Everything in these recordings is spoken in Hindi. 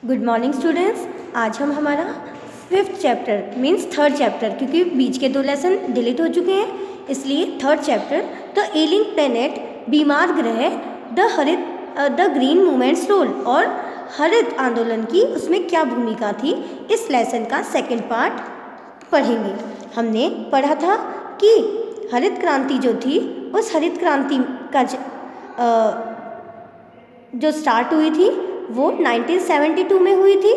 Good morning students. आज हम हमारा 5th chapter means 3rd chapter, क्योंकि बीच के 2 लेसन डिलीट हो चुके हैं, इसलिए 3rd chapter the ailing planet, बीमार ग्रह, द ग्रीन मूवमेंट्स रोल और हरित आंदोलन की उसमें क्या भूमिका थी, इस लेसन का 2nd पार्ट पढ़ेंगे। हमने पढ़ा था कि हरित क्रांति जो थी, उस हरित क्रांति का जो स्टार्ट हुई थी वो 1972 में हुई थी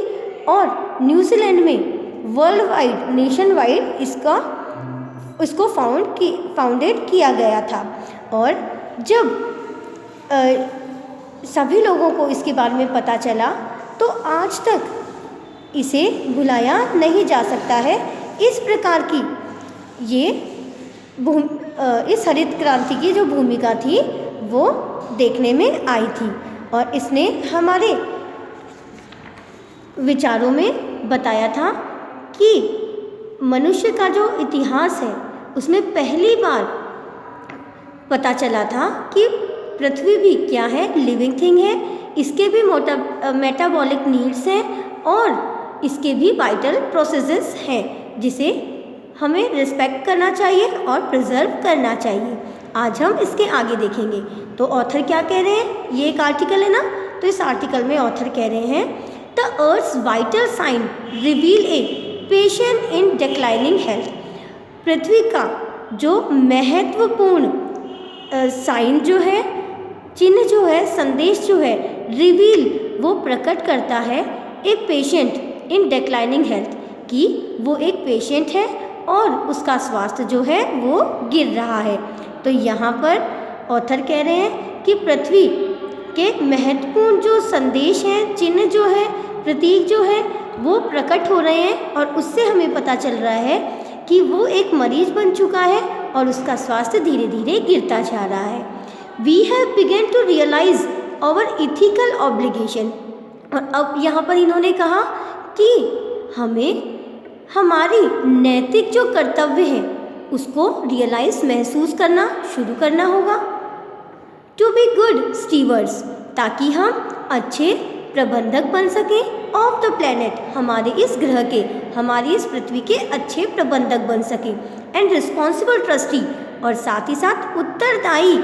और न्यूजीलैंड में वर्ल्ड वाइड, नेशन वाइड इसको फाउंडेड किया गया था। और जब सभी लोगों को इसके बारे में पता चला तो आज तक इसे भुलाया नहीं जा सकता है। इस प्रकार की इस हरित क्रांति की जो भूमिका थी वो देखने में आई थी और इसने हमारे विचारों में बताया था कि मनुष्य का जो इतिहास है उसमें पहली बार पता चला था कि पृथ्वी भी क्या है, लिविंग थिंग है, इसके भी मेटाबॉलिक नीड्स हैं और इसके भी वाइटल प्रोसेसेस हैं जिसे हमें रिस्पेक्ट करना चाहिए और प्रिजर्व करना चाहिए। आज हम इसके आगे देखेंगे। तो ऑथर क्या कह रहे हैं, ये एक आर्टिकल है ना, तो इस आर्टिकल में ऑथर कह रहे हैं the earth's vital sign reveal a patient in declining health. पृथ्वी का जो महत्वपूर्ण साइन जो है, चिन्ह जो है, संदेश जो है, रिवील वो प्रकट करता है ए पेशेंट इन डिक्लाइनिंग हेल्थ, कि वो एक पेशेंट है और उसका स्वास्थ्य जो है वो गिर रहा है। तो यहाँ पर ऑथर कह रहे हैं कि पृथ्वी के महत्वपूर्ण जो संदेश हैं, चिन्ह जो है, प्रतीक जो है वो प्रकट हो रहे हैं और उससे हमें पता चल रहा है कि वो एक मरीज बन चुका है और उसका स्वास्थ्य धीरे धीरे गिरता जा रहा है। We have begun to realise our ethical obligation. और अब यहाँ पर इन्होंने कहा कि हमें हमारी नैतिक जो कर्तव्य है उसको रियलाइज, महसूस करना शुरू करना होगा। टू बी गुड स्टीवर्ड्स, ताकि हम अच्छे प्रबंधक बन सकें ऑफ द प्लेनेट, हमारे इस ग्रह के, हमारी इस पृथ्वी के अच्छे प्रबंधक बन सकें। एंड रिस्पॉन्सिबल ट्रस्टी, और साथ ही साथ उत्तरदायी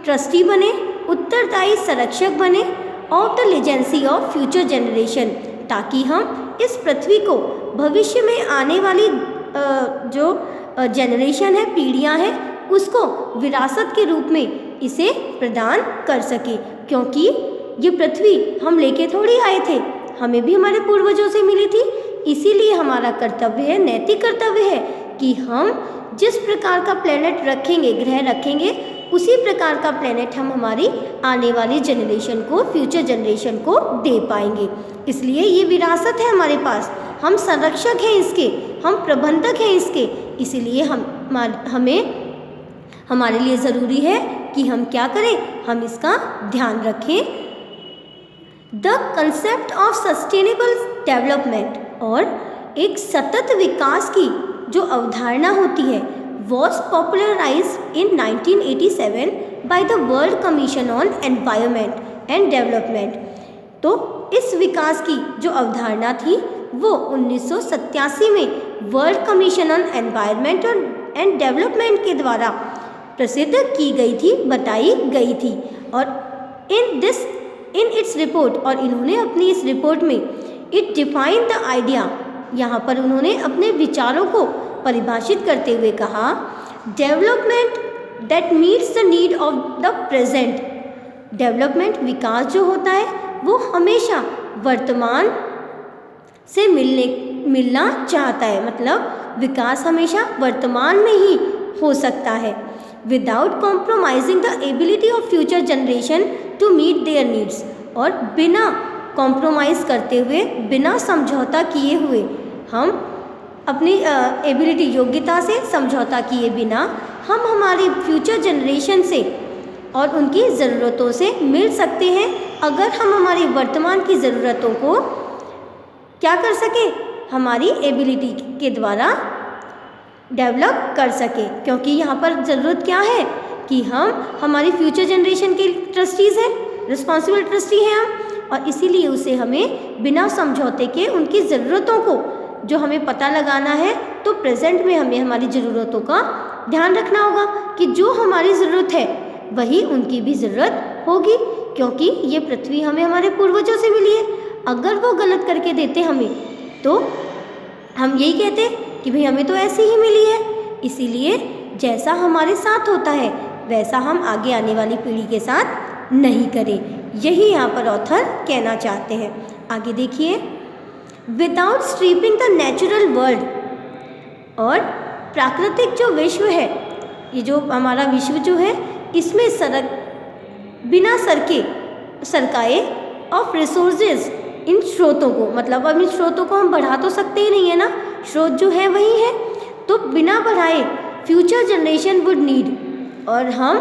ट्रस्टी बने, उत्तरदायी संरक्षक बने of the legacy of future generation, ताकि हम इस पृथ्वी को भविष्य में आने वाली जो जनरेशन है, पीढ़ियां हैं, उसको विरासत के रूप में इसे प्रदान कर सके। क्योंकि ये पृथ्वी हम लेके थोड़ी आए थे, हमें भी हमारे पूर्वजों से मिली थी। इसीलिए हमारा कर्तव्य है, नैतिक कर्तव्य है कि हम जिस प्रकार का प्लेनेट रखेंगे, ग्रह रखेंगे, उसी प्रकार का प्लेनेट हम हमारी आने वाली जनरेशन को, फ्यूचर जनरेशन को दे पाएंगे। इसलिए ये विरासत है हमारे पास, हम संरक्षक हैं इसके, हम प्रबंधक हैं इसके। इसीलिए हमें हमारे लिए ज़रूरी है कि हम क्या करें, हम इसका ध्यान रखें। The concept of sustainable development, और एक सतत विकास की जो अवधारणा होती है, was popularized in 1987 by the World Commission on Environment and Development। तो इस विकास की जो अवधारणा थी वो 1987 में world commission on environment and development के द्वारा प्रसिद्ध की गई थी, बताई गई थी। और इन इट्स रिपोर्ट, और इन्होंने अपनी इस रिपोर्ट में इट डिफाइन द आइडिया, यहाँ पर उन्होंने अपने विचारों को परिभाषित करते हुए कहा, development that meets the need of the present. Development, विकास जो होता है वो हमेशा वर्तमान से मिलना चाहता है, मतलब विकास हमेशा वर्तमान में ही हो सकता है। Without compromising the ability of future generation to meet their needs, और बिना कॉम्प्रोमाइज़ करते हुए, बिना समझौता किए हुए, हम अपनी एबिलिटी, योग्यता से समझौता किए बिना हम हमारी फ्यूचर जनरेशन से और उनकी ज़रूरतों से मिल सकते हैं, अगर हम हमारी वर्तमान की ज़रूरतों को क्या कर सकें, हमारी एबिलिटी के द्वारा डेवलप कर सकें। क्योंकि यहाँ पर ज़रूरत क्या है कि हम हमारी फ्यूचर जनरेशन के ट्रस्टीज़ हैं, रिस्पॉन्सिबल ट्रस्टी हैं हम, और इसीलिए उसे हमें बिना समझौते के उनकी ज़रूरतों को जो हमें पता लगाना है, तो प्रेजेंट में हमें हमारी ज़रूरतों का ध्यान रखना होगा कि जो हमारी ज़रूरत है वही उनकी भी ज़रूरत होगी, क्योंकि ये पृथ्वी हमें हमारे पूर्वजों से मिली है। अगर वो गलत करके देते हमें, तो हम यही कहते कि भाई हमें तो ऐसी ही मिली है। इसीलिए जैसा हमारे साथ होता है वैसा हम आगे आने वाली पीढ़ी के साथ नहीं करें, यही यहाँ पर ऑथर कहना चाहते हैं। आगे देखिए, विदाउट स्ट्रीपिंग द नेचुरल वर्ल्ड, और प्राकृतिक जो विश्व है, ये जो हमारा विश्व जो है, इसमें बिना सरकाए ऑफ रिसोर्सेज, इन स्रोतों को, मतलब अब इन स्रोतों को हम बढ़ा तो सकते ही नहीं है ना, स्रोत जो है वही है, तो बिना बढ़ाए फ्यूचर जनरेशन वुड नीड, और हम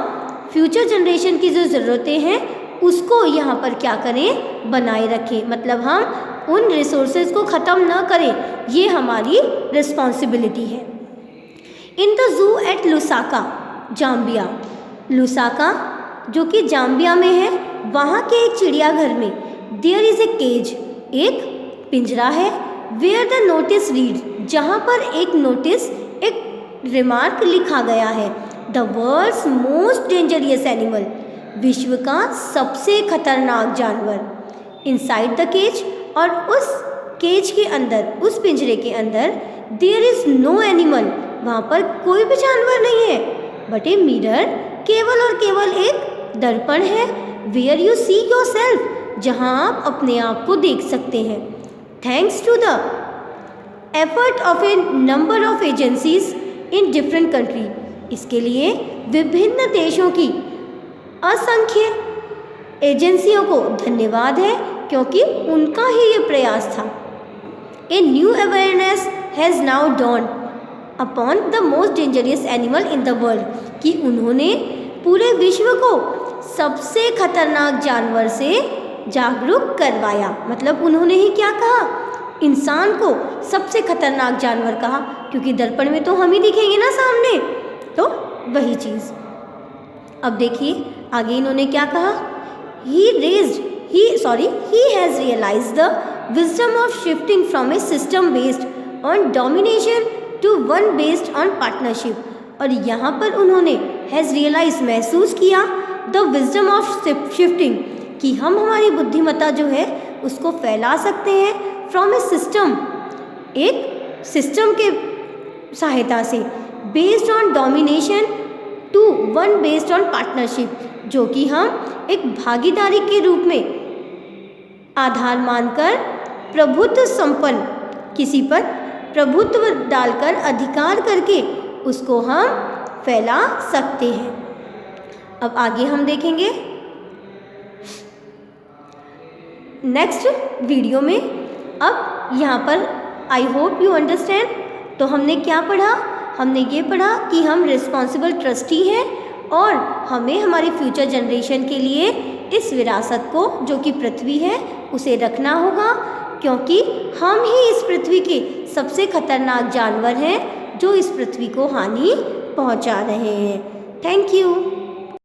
फ्यूचर जनरेशन की जो ज़रूरतें हैं उसको यहाँ पर क्या करें, बनाए रखें। मतलब हम उन रिसोर्सेज को ख़त्म न करें, ये हमारी रिस्पॉन्सिबिलिटी है। In the zoo at Lusaka, Zambia, Lusaka जो कि जाम्बिया में है, वहाँ के एक चिड़ियाघर में देयर इज़ ए केज, एक पिंजरा है, वेयर द नोटिस रीड, जहाँ पर एक नोटिस, एक रिमार्क लिखा गया है, the world's most dangerous animal, विश्व का सबसे खतरनाक जानवर, इनसाइड द केज, और उस केज के अंदर, उस पिंजरे के अंदर, देयर इज़ नो एनिमल, वहाँ पर कोई भी जानवर नहीं है, बट ए मिरर, केवल और केवल एक दर्पण है, where you see yourself, जहाँ आप अपने आप को देख सकते हैं। Thanks to the effort of a number of agencies in different country, इसके लिए विभिन्न देशों की असंख्य एजेंसियों को धन्यवाद है, क्योंकि उनका ही ये प्रयास था। A new awareness has now dawned upon the most dangerous animal in the world, कि उन्होंने पूरे विश्व को सबसे खतरनाक जानवर से जागरूक करवाया। मतलब उन्होंने ही क्या कहा, इंसान को सबसे खतरनाक जानवर कहा, क्योंकि दर्पण में तो हम ही दिखेंगे ना सामने, तो वही चीज़। अब देखिए आगे इन्होंने क्या कहा, he has realized the wisdom of shifting from a system based on domination to one based on partnership, और यहाँ पर उन्होंने has realized, महसूस किया, the wisdom of shifting, कि हम हमारी बुद्धिमत्ता जो है उसको फैला सकते हैं from a system, एक सिस्टम के सहायता से, based on domination to one based on partnership, जो कि हम एक भागीदारी के रूप में आधार मानकर प्रभुत्व संपन्न, किसी पर प्रभुत्व डालकर, अधिकार करके उसको हम फैला सकते हैं। अब आगे हम देखेंगे नेक्स्ट वीडियो में। अब यहाँ पर आई होप यू अंडरस्टैंड। तो हमने क्या पढ़ा, हमने ये पढ़ा कि हम रिस्पॉन्सिबल ट्रस्टी हैं और हमें हमारी फ्यूचर जनरेशन के लिए इस विरासत को, जो कि पृथ्वी है, उसे रखना होगा, क्योंकि हम ही इस पृथ्वी के सबसे खतरनाक जानवर हैं जो इस पृथ्वी को हानि पहुंचा रहे हैं। Thank you.